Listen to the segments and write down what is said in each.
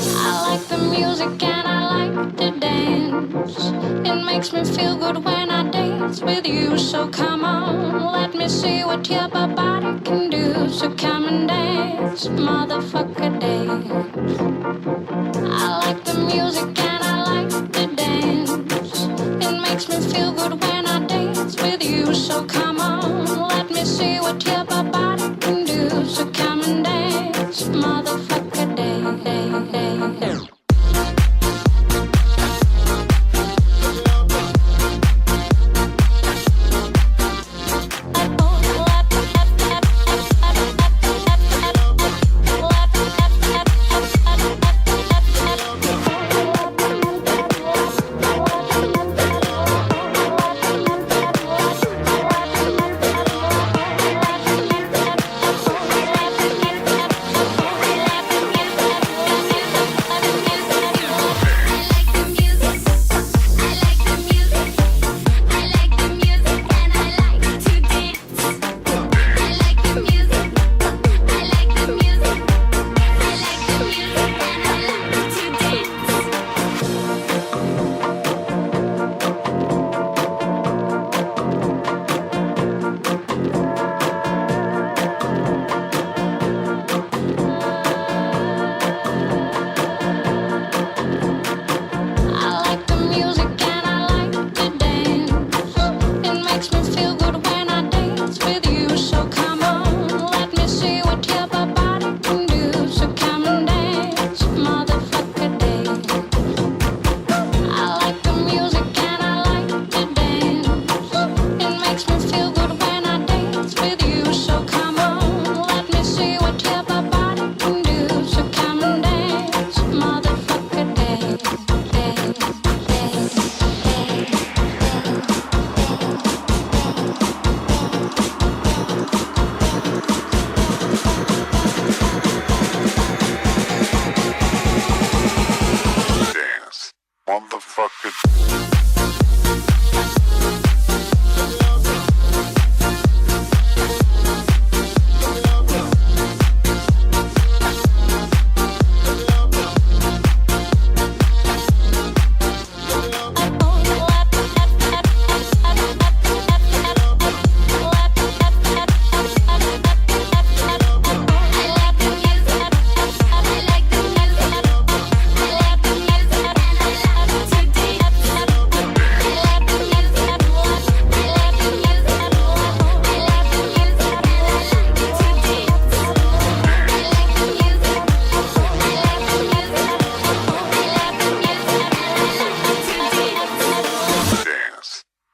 I like the music and I like to dance. It makes me feel good when I dance with you. So come on, let me see what your body can do. So come and dance, motherfucker, dance. I like the music and I like to dance. It makes me feel good when I dance with you. So come on, let me see what your body can do. So come and dance, motherfucker, dance.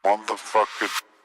Motherfucker.